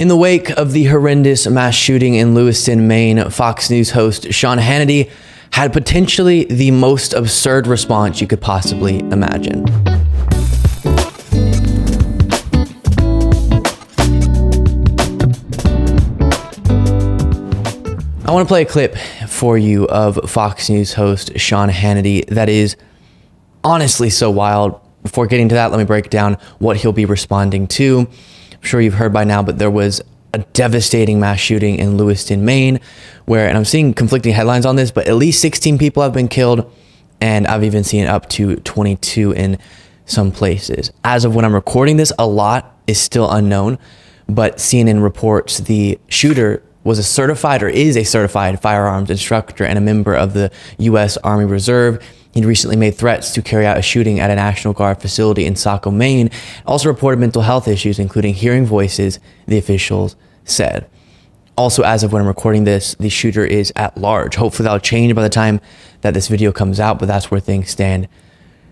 In the wake of the horrendous mass shooting in Lewiston, Maine, Fox News host Sean Hannity had potentially the most absurd response you could possibly imagine. I want to play a clip for you of Fox News host Sean Hannity that is honestly so wild. Before getting to that, let me break down what he'll be responding to. I'm sure you've heard by now, but there was a devastating mass shooting in Lewiston, Maine, where, and I'm seeing conflicting headlines on this, but at least 16 people have been killed, and I've even seen up to 22 in some places. As of when I'm recording this, a lot is still unknown, but CNN reports the shooter was a certified or is a certified firearms instructor and a member of the U.S. Army Reserve. He'd recently made threats to carry out a shooting at a National Guard facility in Saco, Maine. Also reported mental health issues, including hearing voices, the officials said. Also, as of when I'm recording this, the shooter is at large. Hopefully that'll change by the time that this video comes out, but that's where things stand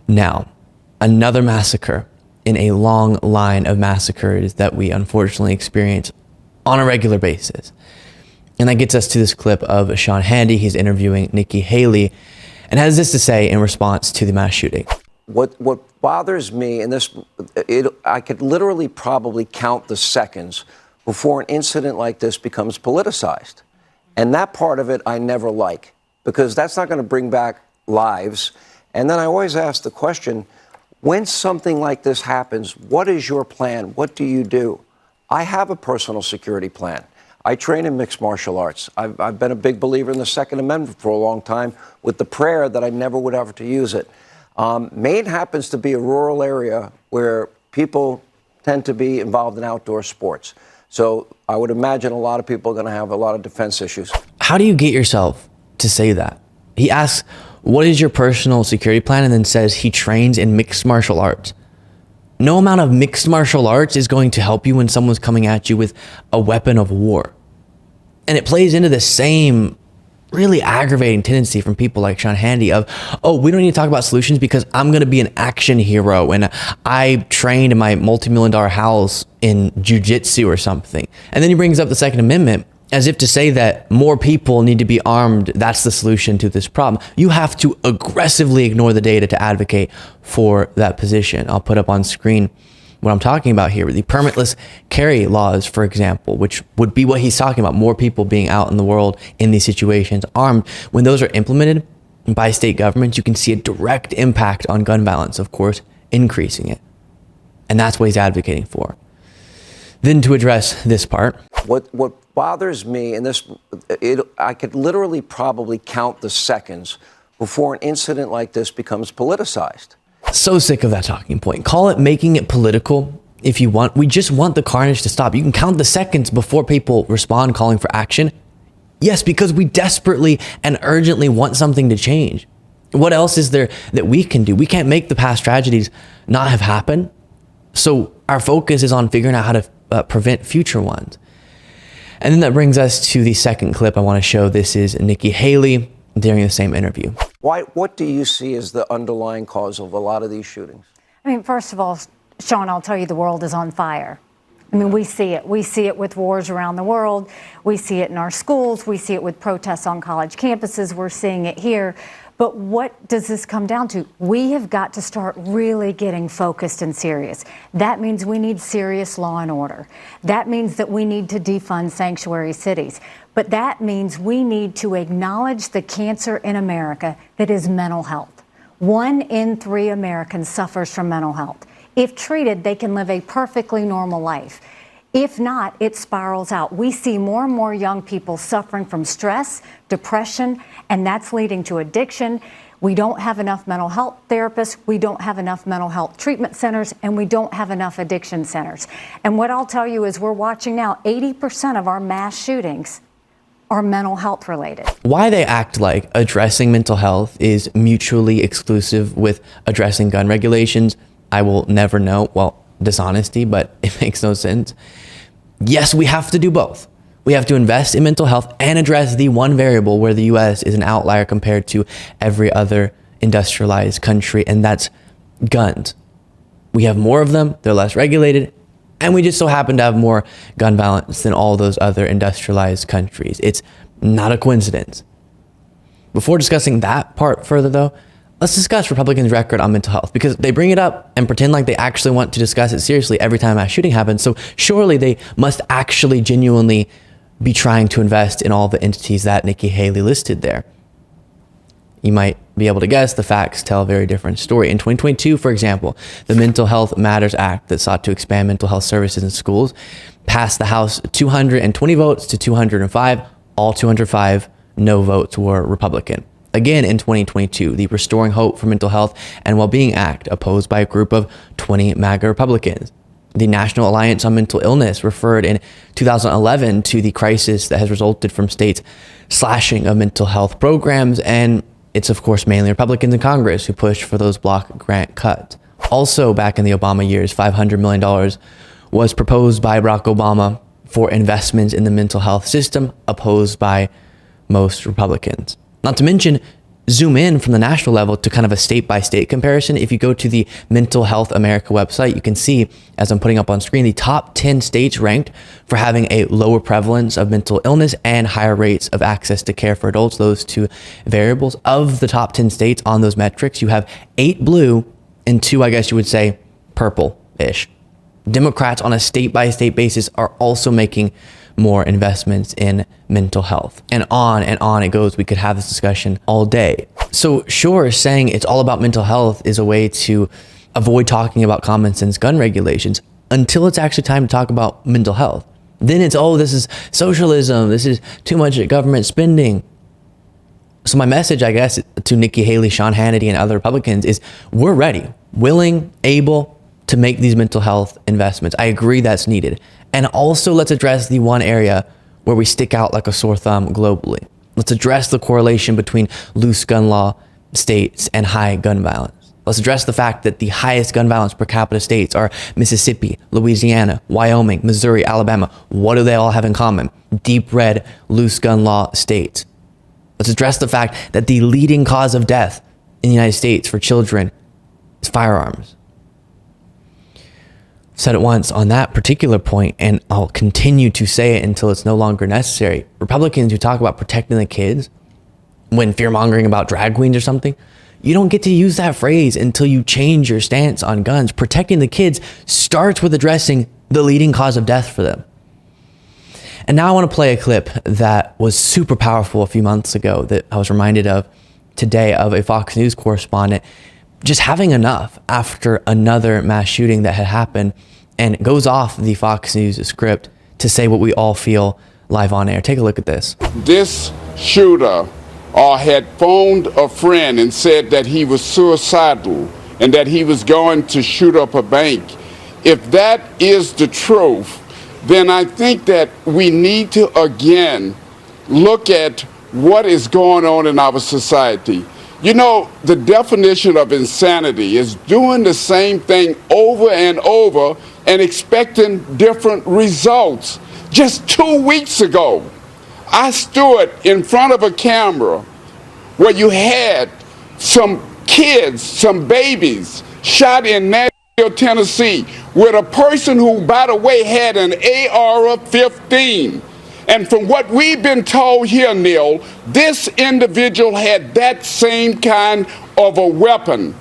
now. Another massacre in a long line of massacres that we unfortunately experience on a regular basis. And that gets us to this clip of Sean Hannity. He's interviewing Nikki Haley and has this to say in response to the mass shooting. What bothers me, and I could literally probably count the seconds before an incident like this becomes politicized. And that part of it I never like, because that's not going to bring back lives. And then I always ask the question, when something like this happens, what is your plan? What do you do? I have a personal security plan. I train in mixed martial arts. I've been a big believer in the Second Amendment for a long time, with the prayer that I never would have to use it. Maine happens to be a rural area where people tend to be involved in outdoor sports. So I would imagine a lot of people are going to have a lot of defense issues. How do you get yourself to say that? He asks, what is your personal security plan? And then says he trains in mixed martial arts. No amount of mixed martial arts is going to help you when someone's coming at you with a weapon of war. And it plays into the same really aggravating tendency from people like Sean Hannity of, oh, we don't need to talk about solutions because I'm going to be an action hero and I trained in my multi-million-dollar house in jiu-jitsu or something. And then he brings up the Second Amendment as if to say that more people need to be armed. That's the solution to this problem. You have to aggressively ignore the data to advocate for that position. I'll put up on screen what I'm talking about here. The permitless carry laws, for example, which would be what he's talking about, more people being out in the world in these situations armed. When those are implemented by state governments, you can see a direct impact on gun violence, of course, increasing it. And that's what he's advocating for. Then to address this part. What bothers me, and I could literally probably count the seconds before an incident like this becomes politicized. So sick of that talking point. Call it making it political if you want. We just want the carnage to stop. You can count the seconds before people respond calling for action. Yes, because we desperately and urgently want something to change. What else is there that we can do? We can't make the past tragedies not have happened. So our focus is on figuring out how to prevent future ones. And then that brings us to the second clip I want to show. This is Nikki Haley during the same interview. What do you see as the underlying cause of a lot of these shootings? I mean, first of all, Sean, I'll tell you, the world is on fire. I mean, we see it. We see it with wars around the world. We see it in our schools. We see it with protests on college campuses. We're seeing it here. But what does this come down to? We have got to start really getting focused and serious. That means we need serious law and order. That means that we need to defund sanctuary cities. But that means we need to acknowledge the cancer in America that is mental health. 1 in 3 Americans suffers from mental health. If treated, they can live a perfectly normal life. If not, it spirals out. We see more and more young people suffering from stress, depression, and that's leading to addiction. We don't have enough mental health therapists. We don't have enough mental health treatment centers, and we don't have enough addiction centers. And what I'll tell you is we're watching now 80% of our mass shootings are mental health related. Why they act like addressing mental health is mutually exclusive with addressing gun regulations, I will never know. Well, dishonesty, but it makes no sense. Yes, we have to do both. We have to invest in mental health and address the one variable where the US is an outlier compared to every other industrialized country, and that's guns. We have more of them, they're less regulated, And we just so happen to have more gun violence than all those other industrialized countries. It's not a coincidence. Before discussing that part further, though, let's discuss Republicans' record on mental health, because they bring it up and pretend like they actually want to discuss it seriously every time a mass shooting happens. So surely they must actually genuinely be trying to invest in all the entities that Nikki Haley listed there. You might be able to guess the facts tell a very different story. In 2022, for example, the Mental Health Matters Act that sought to expand mental health services in schools passed the House 220 votes to 205. All 205 no votes were Republican. Again, in 2022, the Restoring Hope for Mental Health and Wellbeing Act, opposed by a group of 20 MAGA Republicans. The National Alliance on Mental Illness referred in 2011 to the crisis that has resulted from states' slashing of mental health programs, and it's of course mainly Republicans in Congress who pushed for those block grant cuts. Also back in the Obama years, $500 million was proposed by Barack Obama for investments in the mental health system, opposed by most Republicans. Not to mention, zoom in from the national level to kind of a state-by-state comparison. If you go to the Mental Health America website, you can see, as I'm putting up on screen, the top 10 states ranked for having a lower prevalence of mental illness and higher rates of access to care for adults. Those two variables. Of the top 10 states on those metrics, you have 8 blue and 2, I guess you would say, purple-ish. Democrats on a state-by-state basis are also making more investments in mental health. And on it goes. We could have this discussion all day. So sure, saying it's all about mental health is a way to avoid talking about common sense gun regulations until it's actually time to talk about mental health. Then it's, oh, this is socialism. This is too much government spending. So my message, I guess, to Nikki Haley, Sean Hannity, and other Republicans is we're ready, willing, able to make these mental health investments. I agree that's needed. And also let's address the one area where we stick out like a sore thumb globally. Let's address the correlation between loose gun law states and high gun violence. Let's address the fact that the highest gun violence per capita states are Mississippi, Louisiana, Wyoming, Missouri, Alabama. What do they all have in common? Deep red, loose gun law states. Let's address the fact that the leading cause of death in the United States for children is firearms. Said it once on that particular point, and I'll continue to say it until it's no longer necessary. Republicans who talk about protecting the kids when fear-mongering about drag queens or something, you don't get to use that phrase until you change your stance on guns. Protecting the kids starts with addressing the leading cause of death for them. And now I want to play a clip that was super powerful a few months ago that I was reminded of today, of a Fox News correspondent just having enough after another mass shooting that had happened, and goes off the Fox News script to say what we all feel live on air. Take a look at this. This shooter had phoned a friend and said that he was suicidal and that he was going to shoot up a bank. If that is the truth, then I think that we need to again look at what is going on in our society. You know, the definition of insanity is doing the same thing over and over and expecting different results. Just 2 weeks ago, I stood in front of a camera where you had some kids, some babies, shot in Nashville, Tennessee, with a person who, by the way, had an AR-15. And from what we've been told here, Neil, this individual had that same kind of a weapon.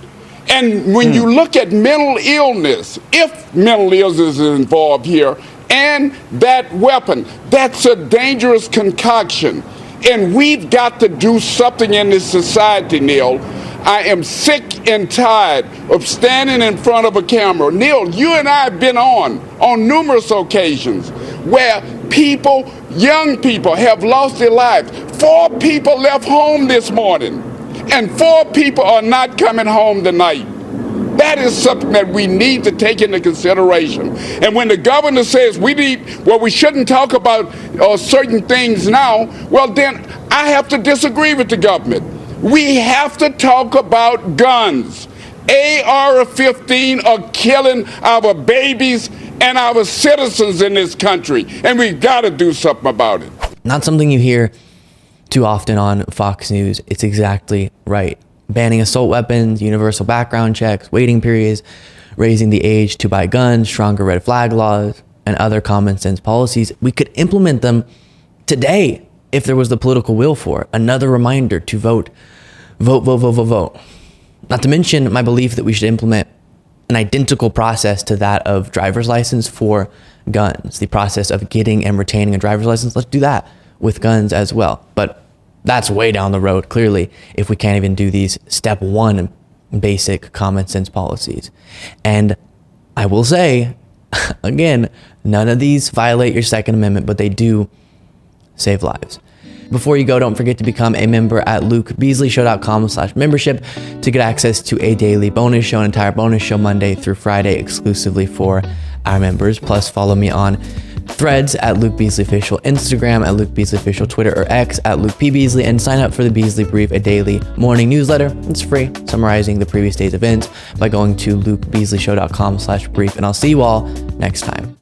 And when you look at mental illness, if mental illness is involved here, and that weapon, that's a dangerous concoction. And we've got to do something in this society, Neil. I am sick and tired of standing in front of a camera. Neil, you and I have been on numerous occasions where people, young people, have lost their lives. 4 people left home this morning, and 4 people are not coming home tonight. That is something that we need to take into consideration. And when the governor says we shouldn't talk about certain things now, well, then I have to disagree with the government. We have to talk about guns. AR-15 are killing our babies and our citizens in this country, and we've got to do something about it. Not something you hear too often on Fox News. It's exactly right. Banning assault weapons, universal background checks, waiting periods, raising the age to buy guns, stronger red flag laws, and other common sense policies. We could implement them today if there was the political will for it. Another reminder to vote. Vote, vote, vote, vote, vote. Not to mention my belief that we should implement an identical process to that of driver's license for guns. The process of getting and retaining a driver's license, let's do that with guns as well. But that's way down the road, clearly, if we can't even do these step one basic common sense policies. And I will say, again, none of these violate your Second Amendment, but they do save lives. Before you go, don't forget to become a member at lukebeasleyshow.com/membership to get access to a daily bonus show, an entire bonus show Monday through Friday exclusively for our members. Plus, follow me on Threads at Luke Beasley Official, Instagram at Luke Beasley Official, Twitter or X at Luke P. Beasley, and sign up for the Beasley Brief, a daily morning newsletter. It's free, summarizing the previous day's events by going to lukebeasleyshow.com/brief. And I'll see you all next time.